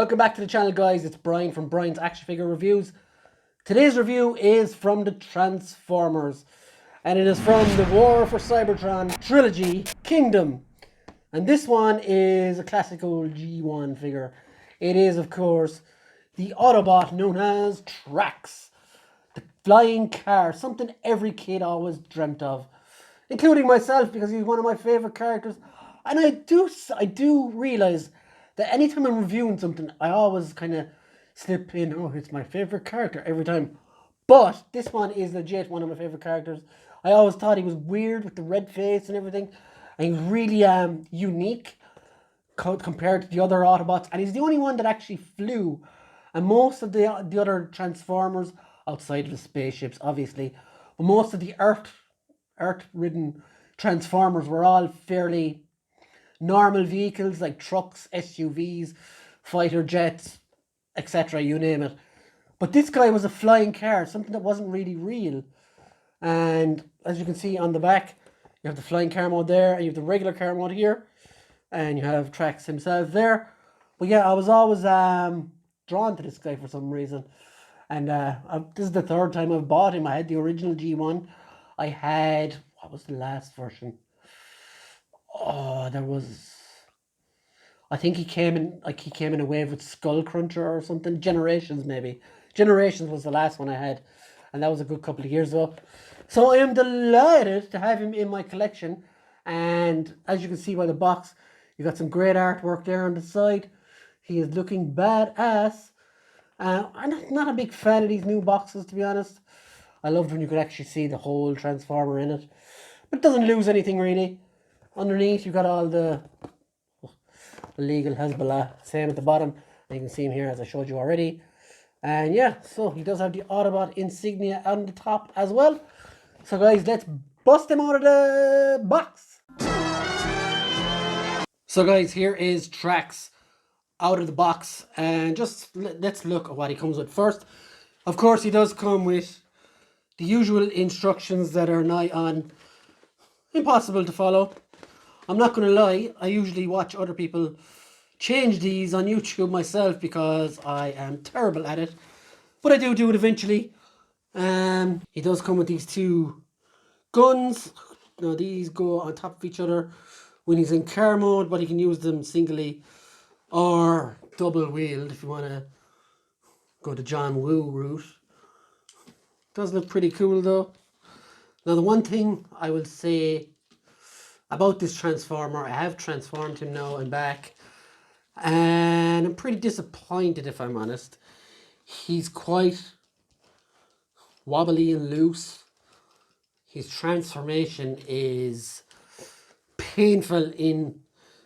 Welcome back to the channel, guys. It's Brian from Brian's Action Figure Reviews. Today's review is from the Transformers, and it is from the War for Cybertron Trilogy Kingdom. And this one is a classical G1 figure. It is, of course, the Autobot known as Trax, the flying car, something every kid always dreamt of, including myself, because he's one of my favorite characters. And I do realize that anytime I'm reviewing something, I always kind of slip in, oh, it's my favorite character every time. But this one is legit one of my favorite characters. I always thought he was weird with the red face and everything. And he's really unique compared to the other Autobots. And he's the only one that actually flew. And most of the other Transformers, outside of the spaceships, obviously, but most of the Earth-ridden Transformers were all fairly normal vehicles like trucks, SUVs, fighter jets, etc., you name it. But this guy was a flying car, something that wasn't really real. And as you can see on the back, you have the flying car mode there, and you have the regular car mode here, and you have Trax himself there. But yeah, I was always drawn to this guy for some reason. And this is the third time I've bought him. I had the original G1. I had, what was the last version? Oh, I think he came in a wave with Skull Cruncher or something. Generations, maybe. Generations was the last one I had, and that was a good couple of years ago. So I am delighted to have him in my collection. And as you can see by the box, you got some great artwork there on the side. He is looking badass. I'm not a big fan of these new boxes, to be honest. I loved when you could actually see the whole Transformer in it. But it doesn't lose anything, really. Underneath, you got all the legal Hezbollah, same at the bottom. And you can see him here, as I showed you already. And yeah, so he does have the Autobot insignia on the top as well. So guys, let's bust him out of the box. So guys, here is Trax out of the box. And just let's look at what he comes with first. Of course, he does come with the usual instructions that are nigh on impossible to follow. I'm not going to lie, I usually watch other people change these on YouTube myself because I am terrible at it. But I do it eventually. He does come with these two guns. Now these go on top of each other when he's in car mode, but he can use them singly or double wheeled if you want to go the John Woo route. Does look pretty cool though. Now the one thing I will say about this Transformer, I have transformed him now and back, and I'm pretty disappointed, if I'm honest. He's quite wobbly and loose. His transformation is painful in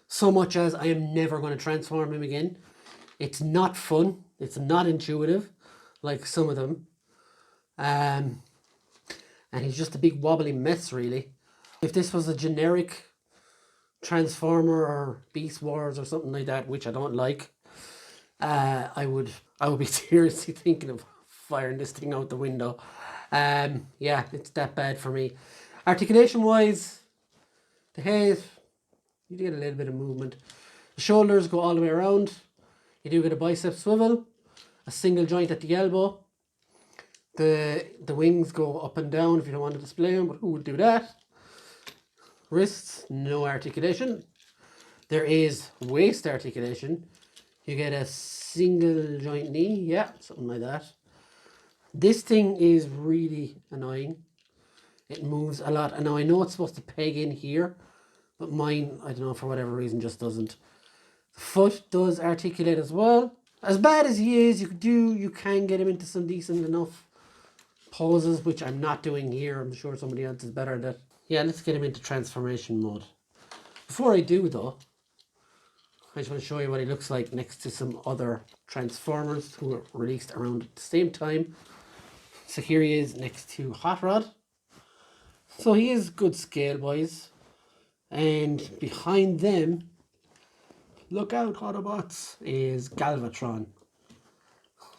so much as I am never going to transform him again. It's not fun. It's not intuitive like some of them. And he's just a big wobbly mess, really. If this was a generic Transformer or Beast Wars or something like that, which I don't like, I would be seriously thinking of firing this thing out the window. Yeah, it's that bad for me. Articulation wise, the head, you get a little bit of movement. The shoulders go all the way around. You do get a bicep swivel, a single joint at the elbow. The wings go up and down if you don't want to display them, but who would do that? Wrists, no articulation. There is waist articulation. You get a single joint knee, yeah, something like that. This thing is really annoying. It moves a lot. And now I know it's supposed to peg in here, but mine, I don't know, for whatever reason, just doesn't. The foot does articulate as well. As bad as he is, you can get him into some decent enough poses, which I'm not doing here. I'm sure somebody else is better at that. Yeah, let's get him into transformation mode. Before I do though, I just want to show you what he looks like next to some other Transformers who were released around at the same time. So here he is next to Hot Rod. So he is good scale wise. And behind them, look out Autobots, is Galvatron.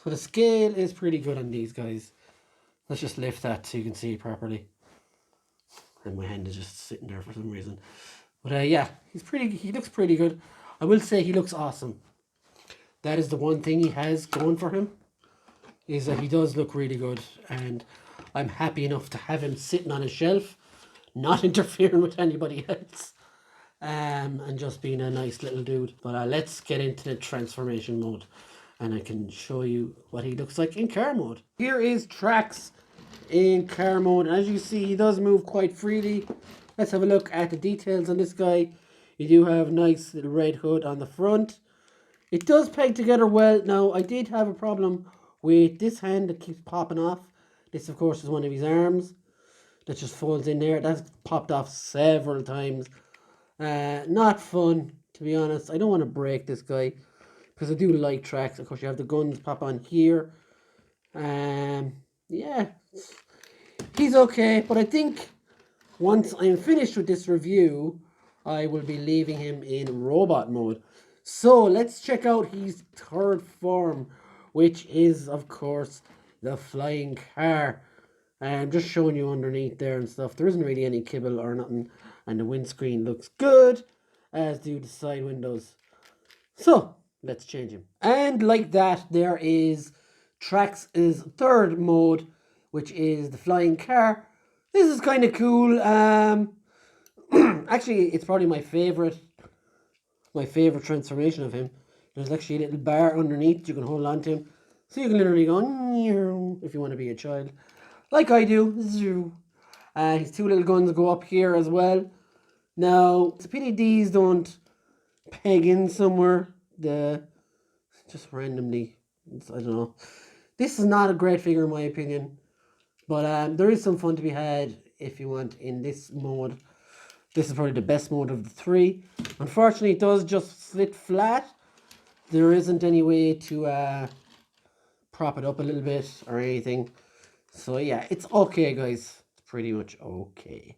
So the scale is pretty good on these guys. Let's just lift that so you can see it properly. And my hand is just sitting there for some reason. But yeah, he looks pretty good. I will say he looks awesome. That is the one thing he has going for him, is that he does look really good, and I'm happy enough to have him sitting on a shelf, not interfering with anybody else, and just being a nice little dude. But let's get into the transformation mode, and I can show you what he looks like in car mode. Here is Trax in car mode, and as you see, he does move quite freely. Let's have a look at the details on this guy. You do have a nice little red hood on the front. It does peg together well. Now, I did have a problem with this hand that keeps popping off. This, of course, is one of his arms that just folds in there. That's popped off several times. Not fun, to be honest. I don't want to break this guy because I do like Trax. Of course, you have the guns pop on here. Yeah, he's okay, but I think once I'm finished with this review, I will be leaving him in robot mode. So let's check out his third form, which is, of course, the flying car. I'm just showing you underneath there and stuff. There isn't really any kibble or nothing, and the windscreen looks good, as do the side windows. So let's change him. And like that, there is Trax's third mode, which is the flying car. This is kind of cool. Actually, it's probably my favorite transformation of him. There's actually a little bar underneath you can hold on to him, so you can literally go if you want to be a child, like I do. His two little guns go up here as well. Now, it's a pity these don't peg in somewhere. Just randomly, I don't know. This is not a great figure in my opinion, but there is some fun to be had if you want in this mode. This is probably the best mode of the three. Unfortunately, it does just sit flat. There isn't any way to prop it up a little bit or anything. So yeah, it's okay, guys. It's pretty much okay.